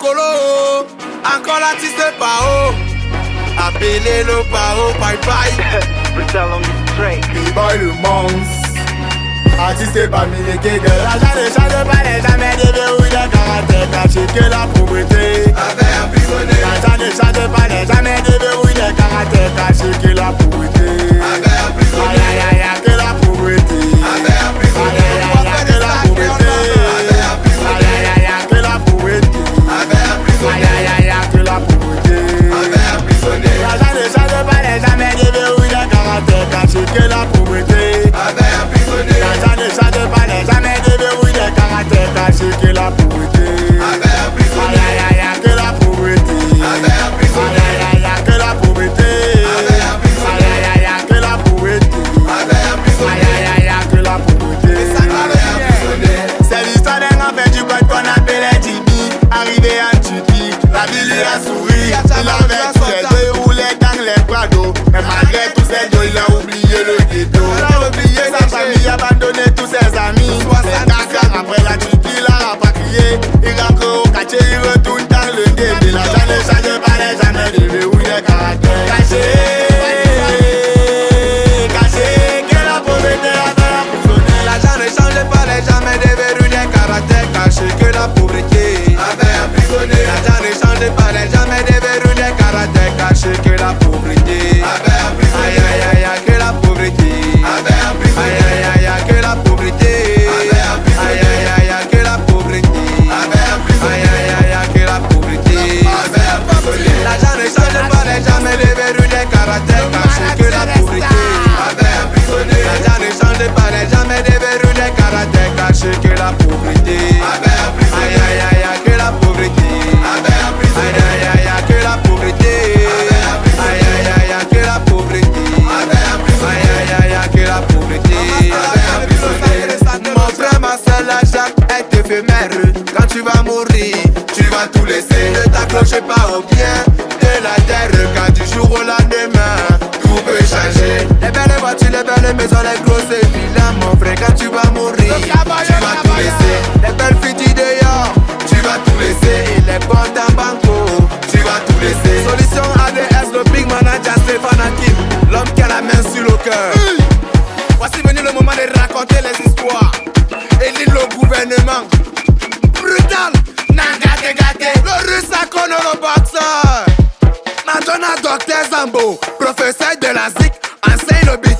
Colo, encore l'artiste Pao. Appelez le Pao, bye bye. Brutal on the track. B-boy le monstre. Artiste parmi les kegels. L'argent ne change pas les jamais de verrouille de caractère. Caché que la pauvreté Avait emprisonné. L'argent ne change pas les jamais de verrouille de caractère. Caché que la pauvreté Avait emprisonné. Aïe aïe aïe que la pauvreté Avait emprisonné. Aïe aïe aïe que la pauvreté Avait emprisonné. Aïe aïe aïe que la pauvreté Avait emprisonné. Aïe aïe aïe que la pauvreté Avait emprisonné. L'argent ne change pas les jamais de verrouille de caractère. Caché que la pauvreté Avait emprisonné. L'argent ne change pas les jamais de verrouille de caractère. Caché que la pauvreté Avait emprisonné. Aïe aïe aïe que la pauvreté Avait emprisonné. Aïe aïe aïe que la pauvreté Avait emprisonné. Aïe aïe aïe que la pauvreté Avait emprisonné. Aïe aïe aïe que la pauvreté Avait emprisonné. C'est l'histoire d'un enfant du code qu'on appelait Jimmy. Arrivé en Turquie, la ville lui a souri. Il avait tous les deux, il roulait dans les quados. Mais malgré tous ces deux, il a oublié le ghetto. Il a oublié sa famille, abandonné tous ses amis. Les 4 ans après la Turquie, il a rapatrié. Il rentre au quartier, il retourne dans le game. L'argent ne change pas les jamais de verrouille les caractères. Caché, que la pauvreté avait emprisonné. L'argent ne change pas les jamais des verrues des caractères. Caché que la pauvreté avait emprisonné. L'argent ne change pas les jamais des verrues des caractères. Caché que la pauvreté avait emprisonné. Aïe aïe aïe aïe que la pauvreté avait emprisonné. Aïe aïe aïe aïe que la pauvreté avait emprisonné. Aïe aïe aïe aïe que la pauvreté avait emprisonné. Aïe aïe aïe aïe que la pauvreté avait emprisonné. L'argent ne change pas les jamais des verrues des caractères. Caché que la pauvreté avait emprisonné. L'argent ne change pas les jamais des verrues des caractères. Caché que la pauvreté avait emprisonné. Aïe aïe aïe aïe que la pauvreté avait emprisonné. Aïe aïe aïe aïe que la pauvreté avait emprisonné. Aïe aïe aïe aïe que la pauvreté avait emprisonné. Aïe aïe aïe aïe que la pauvreté avait emprisonné. Mon frère, ma soeur, la Jacques est éphémère. Quand tu vas mourir, tu vas tout laisser. Ne t'accroche pas au bien de la terre. Car du jour au lendemain, tout peut changer. Les belles voitures, les belles maisons, les grosses villas. Mon frère, quand tu vas mourir, tu vas tout laisser. Les belles filles dehors, tu vas tout laisser. Et les comptes en banco, tu vas tout laisser. Solution ADS, le big manager Stéphane Hakim, l'homme qui a la main sur le cœur. Voici venu le moment de raconter les histoires. Élire le gouvernement. Brutal, Nangate Gate, le russe à Kono, le boxeur. Madonna, docteur Zambo, professeur de la ZIC, enseigne le beat.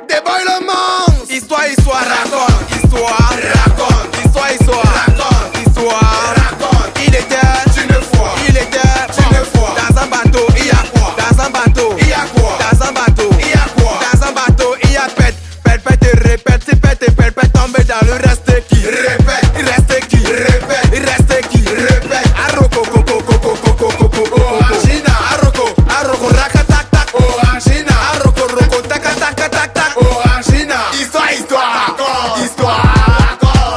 Des boys le monstre. Histoire, histoire, raconte. Histoire, raconte. Histoire, histoire, raconte. Histoire, raconte. Il était une fois. Il était une fois. Dans un bateau, il y a quoi? Dans un bateau, il y a quoi? Dans un bateau, il y a quoi? Dans un bateau, il y a pète. Pète, pète et répète. Si pète et pète, pète tombe dans le reste qui? Répète. Il reste qui? Répète. Il reste qui? Répète. Aroko, coco, coco, coco, coco, orangina. Aroko, aroko, rakatak, tak. Orangina. Aroko, roko, tak, tak, tak, tak, tak. Orangina. Histoire, histoire. Histoire.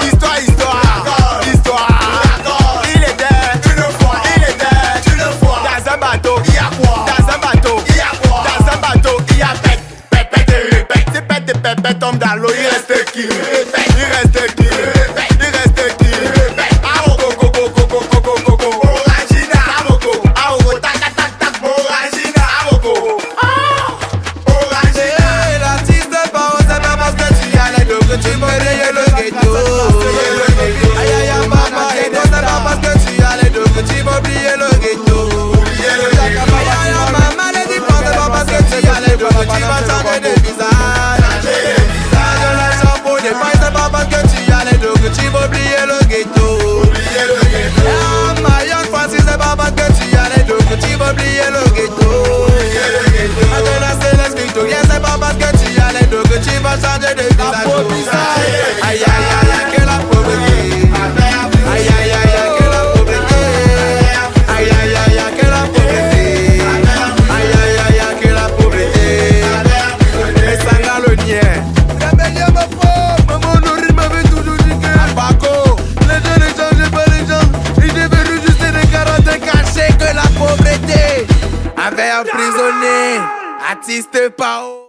Histoire, histoire. Histoire. Il était une fois. Il était une fois. Dans un bateau, il y a quoi? Dans un bateau, il y a quoi? Dans un bateau, il y a pète. Pète, pète et répète. Si pète et pète, pète tombe dans l'eau, il reste qui? Répète. Il reste qui? Répète. Il reste qui? Répète. Aroko, coco, coco, coco, coco. Orangina. Aroko. Aroko, tac, tac, tac, tac. Orangina. Aroko. Orangina. L'artiste Pao, c'est pas parce que tu as les deux que tu peux rayer le ghetto. Aïe aïe aïe maman, et non c'est pas parce que tu as les deux que tu vas oublier le ghetto. Aïe aïe aïe maman, les diplômes, c'est pas parce que tu as les deux que tu vas changer de visage. De la chapeau, des pailles, c'est pas parce que tu as les deux que tu vas oublier le ghetto. Ah, ma young Francis, c'est pas parce que tu as les deux que tu vas oublier le ghetto. De la Céleste Victoria, c'est pas parce que tu as les deux que tu vas changer de visage. Aïe aïe aïe, que la pauvreté. Aïe aïe aïe, que la pauvreté. Aïe aïe aïe, que la pauvreté. Aïe aïe aïe, que la pauvreté. Et ça n'a le nien. Maman nourrit m'avait toujours dit que Paco, les gens ne changent pas les gens. Ils deviennent juste des caractères cachés que la pauvreté avait emprisonné. Artiste Pao.